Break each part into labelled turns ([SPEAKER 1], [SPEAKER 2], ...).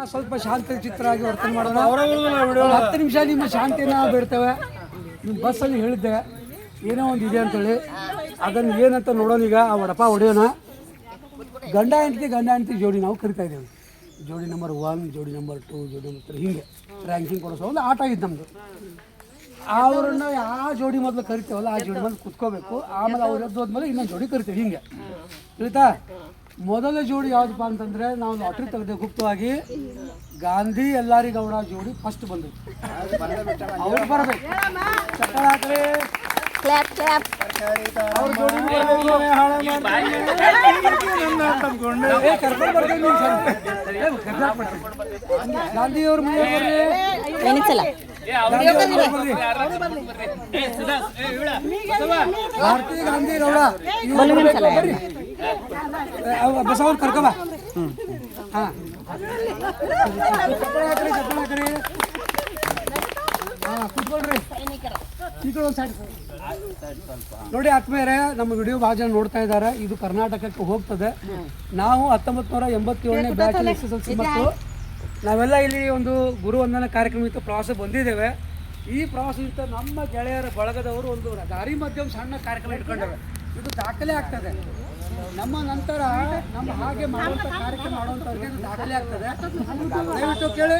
[SPEAKER 1] ಸ್ವಲ್ಪ ಶಾಂತ ಚಿತ್ರವಾಗಿ ವರ್ತನೆ ಮಾಡೋಣ. 10 ನಿಮಿಷ ನಿಮ್ಮ ಶಾಂತಿನ ಬೇಡ್ತೇವೆ. ನಿಮ್ಮ ಬಸ್ಸಲ್ಲಿ ಹೇಳಿದ್ದೆ ಏನೋ ಒಂದು ಇದೆ ಅಂತೇಳಿ, ಅದನ್ನು ಏನಂತ ನೋಡೋಣ. ಈಗ ಆ ವಡಪ ಹೊಡೆಯೋಣ. ಗಂಡ ಹೆಂಡತಿ ಜೋಡಿ ನಾವು ಕರಿತಾ ಇದ್ದೇವೆ. ಜೋಡಿ ನಂಬರ್ 1, ಜೋಡಿ ನಂಬರ್ 2, ಜೋಡಿ ನಂಬರ್ 3 ಹಿಂಗೆ ರ್ಯಾಂಕಿಂಗ್ ಕೊಡಿಸೋ ಒಂದು ಆಟ ಆಗಿದ್ದು ನಮ್ಮದು. ಅವ್ರನ್ನ ಯಾವ ಜೋಡಿ ಮೊದಲು ಕರಿತೇವಲ್ಲ ಆ ಜೋಡಿ ಮೊದಲು ಕುತ್ಕೋಬೇಕು. ಆಮೇಲೆ ಅವ್ರು ಎದ್ದೋದ್ಮೇಲೆ ಇನ್ನೊಂದು ಜೋಡಿ ಕರಿತೇವೆ. ಹಿಂಗೆ ತಿಳಿತಾ? ಮೊದಲ ಜೋಡಿ ಯಾವುದಪ್ಪ ಅಂತಂದರೆ ನಾವು ಲಾಟ್ರಿ ತೆಗೆದು ಗುಪ್ತವಾಗಿ ಗಾಂಧಿ ಎಲ್ಲಾರಿಗೌಡ ಜೋಡಿ ಫಸ್ಟ್ ಬಂದು ಅವ್ರು ಬರಬೇಕು. ಚಪ್ಪಳ ಹಾಕ್ರಿ. ಅವ್ರ ಜೋಡಿ ಗಾಂಧಿಯವ್ರ ಭಾರತೀಯ ಗಾಂಧಿ ಗೌಡ ಬರ್ರಿ. ಬಸವನ್ ಕರ್ಕಬ. ಹಾಂ ಹಾಂ ಕೂತ್ಕೊಳ್ರಿ. ನೋಡಿ ಆತ್ಮೀಯರೇ, ನಮ್ಮ ವಿಡಿಯೋ ಭಾಳ ಜನ ನೋಡ್ತಾ ಇದ್ದಾರೆ. ಇದು ಕರ್ನಾಟಕಕ್ಕೆ ಹೋಗ್ತದೆ. ನಾವು 1987ನೇ ಬ್ಯಾಚ್ SSLC ಮತ್ತು ನಾವೆಲ್ಲ ಇಲ್ಲಿ ಒಂದು ಗುರುವಂದನ ಕಾರ್ಯಕ್ರಮಕ್ಕೆ ಪ್ರವಾಸ ಬಂದಿದ್ದೇವೆ. ಈ ಪ್ರವಾಸದಿಂದ ನಮ್ಮ ಗೆಳೆಯರ ಬಳಗದವರು ಒಂದು ದಾರಿ ಮಧ್ಯೆ ಸಣ್ಣ ಕಾರ್ಯಕ್ರಮ ಇಟ್ಕೊಂಡವೆ. ಇದು ದಾಖಲೆ ಆಗ್ತದೆ. ನಮ್ಮ ನಂತರ ನಮ್ಮ ಹಾಗೆ ಮಾಡುವಂಥ ಕಾರ್ಯಕ್ರಮ ಮಾಡುವಂಥವ್ರಿಗೆ ಇದು ದಾಖಲೆ ಆಗ್ತದೆ. ದಯವಿಟ್ಟು ಕೇಳಿ.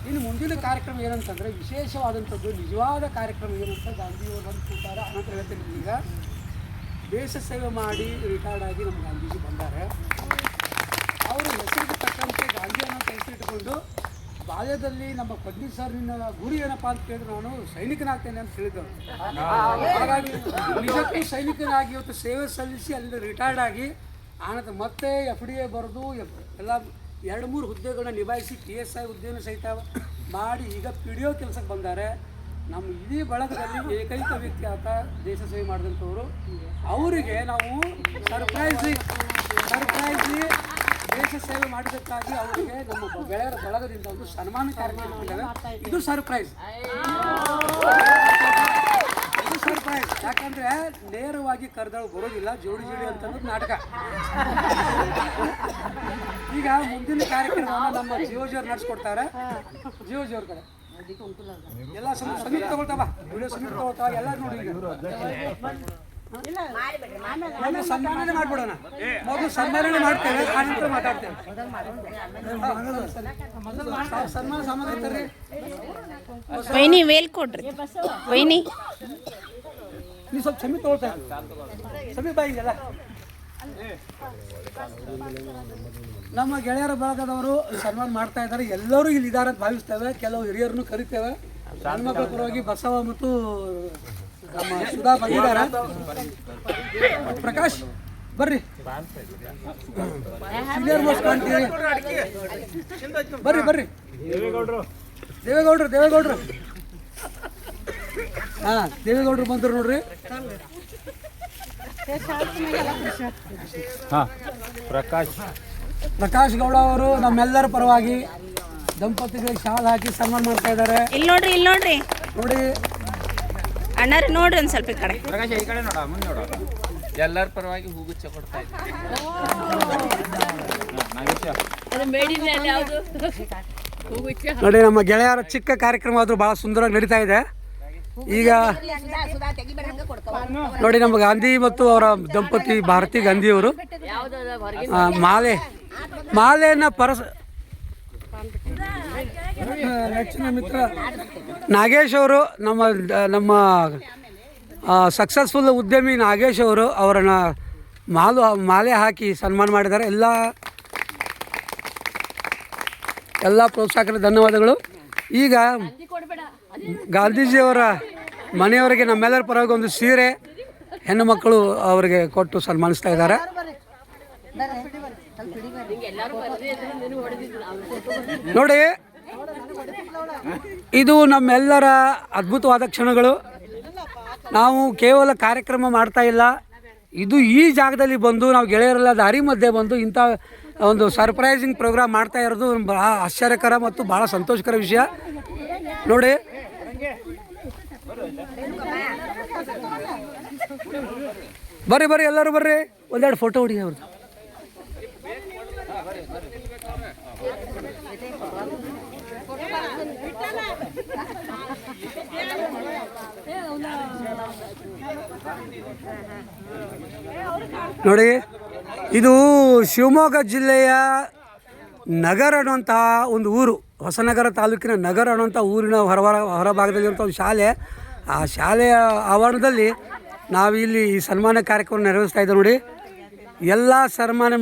[SPEAKER 1] ಇನ್ನು ಮುಂದಿನ ಕಾರ್ಯಕ್ರಮ ಏನಂತಂದರೆ ವಿಶೇಷವಾದಂಥದ್ದು ನಿಜವಾದ ಕಾರ್ಯಕ್ರಮ ಏನಂತ ಗಾಂಧಿಯವರು ಬಂದು ಕೂತಾರೆ. ಅನಂತರ ಹೇಳ್ತೀನಿ. ಈಗ ದೇಶ ಸೇವೆ ಮಾಡಿ ರಿಟೈರ್ಡ್ ಆಗಿ ನಮ್ಮ ಗಾಂಧೀಜಿ ಬಂದ್ದಾರೆ. ಅವರು ಹೆಸರಿಗೆ ತಕ್ಕಂತೆ ಗಾಂಧಿ ಅನ್ನೋ ಹೆಸರಿಟ್ಟುಕೊಂಡು ಬಾಲ್ಯದಲ್ಲಿ ನಮ್ಮ ಪಂಡಿತ್ ಸರ್ ನಿನ್ನ ಗುರಿ ಏನಪ್ಪ ಅಂತ ಕೇಳಿದ್ರೆ ನಾನು ಸೈನಿಕನಾಗ್ತೇನೆ ಅಂತ ಹೇಳಿದರು. ಹಾಗಾಗಿ ನಿಜಕ್ಕೂ ಸೈನಿಕನಾಗಿ ಇವತ್ತು ಸೇವೆ ಸಲ್ಲಿಸಿ ಅಲ್ಲಿಂದ ರಿಟೈರ್ಡ್ ಆಗಿ ಆನಂತರ ಮತ್ತೆ FDA ಬರೆದು ಎಲ್ಲ 2-3 ಹುದ್ದೆಗಳನ್ನ ನಿಭಾಯಿಸಿ PSI ಹುದ್ದೆಯನ್ನು ಸಹಿತ ಮಾಡಿ ಈಗ PDO ಕೆಲಸಕ್ಕೆ ಬಂದ್ದಾರೆ. ನಮ್ಮ ಇಡೀ ಬಳಗದಲ್ಲಿ ಏಕೈಕ ವ್ಯಕ್ತಿ ಆತ ದೇಶ ಸೇವೆ ಮಾಡಿದಂಥವ್ರು. ಅವರಿಗೆ ನಾವು ಸರ್ಪ್ರೈಸ್ಲಿ ದೇಶ ಸೇವೆ ಮಾಡಿದ್ದಕ್ಕಾಗಿ ಅವರಿಗೆ ನಮ್ಮ ಗೆಳೆಯರ ಬಳಗದಿಂದ ಒಂದು ಸನ್ಮಾನ ಕಾರ್ಯಕ್ರಮ ಇಟ್ಟಿದ್ದೇವೆ. ಇದು ಸರ್ಪ್ರೈಸ್. ಯಾಕಂದರೆ ನೇರವಾಗಿ ಕರೆದಳು ಬರೋದಿಲ್ಲ. ಜೋಡಿ ಅಂತಂದ್ರೆ ನಾಟಕ. ಈಗ ಮುಂದಿನ ಕಾರ್ಯಕ್ರಮವನ್ನು ನಮ್ಮ ಜಿಯೋಜಿಯವ್ರು ನಡೆಸ್ಕೊಡ್ತಾರೆ. ಜಿಯೋಜಿಯವ್ರ ಕಡೆ ಎಲ್ಲ ಸಮೀಪ ತಗೊಳ್ತಾವ, ವಿಡಿಯೋ ಸಮೀಪ ತಗೊಳ್ತಾವ. ಎಲ್ಲ ನೋಡಿ ಈಗ ಸನ್ಮಾನ ಮಾಡ್ಬಿಡೋಣ. ಮೊದಲು ಸನ್ಮಾನ ಮಾಡ್ತೇವೆ, ಆನಂತರ ಮಾತಾಡ್ತೇವೆ. ಸನ್ಮಾನ ಸಾಮಾನ್ಯ ಇರ್ತಾರೆ.
[SPEAKER 2] ವೈನಿ ವೇಲ್ ಕೊಡ್ರಿ. ವೈನಿ
[SPEAKER 1] ನೀವು ಸ್ವಲ್ಪ ಸಮೀಪ ತಗೊಳ್ತಾ ಸಮೀಪ ಬಾಯಿಗೆಲ್ಲ. ನಮ್ಮ ಗೆಳೆಯರ ಬಳಗದವರು ಸನ್ಮಾನ ಮಾಡ್ತಾ ಇದ್ದಾರೆ. ಎಲ್ಲರೂ ಇಲ್ಲಿ ಇದ್ದಾರೆ ಅಂತ ಭಾವಿಸ್ತೇವೆ. ಕೆಲವು ಹಿರಿಯರನ್ನು ಕರಿತೇವೆ. ಹೆಣ್ಮಕ್ಳ ಪರವಾಗಿ ಬಸವ ಮತ್ತು ನಮ್ಮ ಸುಧಾ ಬಂದಿದ್ದಾರೆ. ಪ್ರಕಾಶ್ ಬರ್ರಿ. ಬರ್ರಿ. ದೇವೇಗೌಡ್ರು ಹಾಂ, ದೇವೇಗೌಡರು ಬಂದರು ನೋಡ್ರಿ. ಪ್ರಕಾಶ್ ಗೌಡ ಅವರು ನಮ್ಮೆಲ್ಲರ ಪರವಾಗಿ ದಂಪತಿಗಳಿಗೆ ಶಾಲ್ ಹಾಕಿ ಸನ್ಮಾನ ಮಾಡ್ತಾ ಇದ್ದಾರೆ.
[SPEAKER 2] ಇಲ್ಲಿ ನೋಡ್ರಿ
[SPEAKER 1] ನೋಡಿ
[SPEAKER 2] ಅಣ್ಣಾರಿ ನೋಡ್ರಿ ಒಂದು ಸ್ವಲ್ಪ ಈ ಕಡೆ.
[SPEAKER 3] ಎಲ್ಲರ ಪರವಾಗಿ ಹೂಗುಚ್ಚ ಕೊಡ್ತಾ ಇದ್ದಾರೆ.
[SPEAKER 1] ನೋಡಿ ನಮ್ಮ ಗೆಳೆಯರ ಚಿಕ್ಕ ಕಾರ್ಯಕ್ರಮ ಆದರೂ ಭಾಳ ಸುಂದರವಾಗಿ ನಡೀತಾ ಇದೆ. ಈಗ ನೋಡಿ ನಮ್ಮ ಗಾಂಧಿ ಮತ್ತು ಅವರ ದಂಪತಿ ಭಾರತಿ ಗಾಂಧಿಯವರು ಮಾಲೆಯನ್ನು ನೆಚ್ಚಿನ ಮಿತ್ರ ನಾಗೇಶ್ ಅವರು, ನಮ್ಮ ಸಕ್ಸಸ್ಫುಲ್ ಉದ್ಯಮಿ ನಾಗೇಶ್ ಅವರು ಅವರನ್ನು ಮಾಲೆ ಹಾಕಿ ಸನ್ಮಾನ ಮಾಡಿದ್ದಾರೆ. ಎಲ್ಲ ಪ್ರೋತ್ಸಾಹಕರಿಗೆ ಧನ್ಯವಾದಗಳು. ಈಗ ಗಾಂಧೀಜಿಯವರ ಮನೆಯವರಿಗೆ ನಮ್ಮೆಲ್ಲರ ಪರವಾಗಿ ಒಂದು ಸೀರೆ ಹೆಣ್ಣು ಮಕ್ಕಳು ಅವರಿಗೆ ಕೊಟ್ಟು ಸನ್ಮಾನಿಸ್ತಾ ಇದ್ದಾರೆ. ನೋಡಿ, ಇದು ನಮ್ಮೆಲ್ಲರ ಅದ್ಭುತವಾದ ಕ್ಷಣಗಳು. ನಾವು ಕೇವಲ ಕಾರ್ಯಕ್ರಮ ಮಾಡ್ತಾ ಇಲ್ಲ, ಇದು ಈ ಜಾಗದಲ್ಲಿ ಬಂದು ನಾವು ಗೆಳೆಯರೆಲ್ಲ ದಾರಿ ಮಧ್ಯೆ ಬಂದು ಇಂಥ ಒಂದು ಸರ್ಪ್ರೈಸಿಂಗ್ ಪ್ರೋಗ್ರಾಮ್ ಮಾಡ್ತಾ ಇರೋದು ಭಾಳ ಆಶ್ಚರ್ಯಕರ ಮತ್ತು ಭಾಳ ಸಂತೋಷಕರ ವಿಷಯ. ನೋಡಿ ಬರ್ರಿ ಎಲ್ಲರೂ ಬರ್ರಿ, ಒಂದೆರಡು ಫೋಟೋ ಹೊಡಿ ಅವ್ರದ್ದು. ನೋಡಿ, ಇದು ಶಿವಮೊಗ್ಗ ಜಿಲ್ಲೆಯ ನಗರ ಅನ್ನುವಂಥ ಒಂದು ಊರು, ಹೊಸನಗರ ತಾಲೂಕಿನ ನಗರ ಅನ್ನುವಂಥ ಊರಿನ ಹೊರಭಾಗದಲ್ಲಿರುವಂಥ ಒಂದು ಶಾಲೆ. ಆ ಶಾಲೆಯ ಆವರಣದಲ್ಲಿ ನಾವಿಲ್ಲಿ ಈ ಸನ್ಮಾನ ಕಾರ್ಯಕ್ರಮ ನೆರವೇರಿಸ್ತಾ ಇದ್ದೇವೆ. ನೋಡಿ, ಎಲ್ಲ ಸನ್ಮಾನ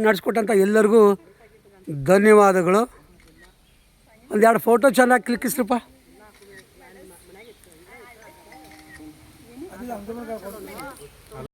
[SPEAKER 1] ನಡೆಸ್ಕೊಟ್ಟಂಥ ಎಲ್ಲರಿಗೂ ಧನ್ಯವಾದಗಳು. ಒಂದೆರಡು ಫೋಟೋ ಚೆನ್ನಾಗಿ ಕ್ಲಿಕ್ಕಿಸ್ರಪ್ಪ.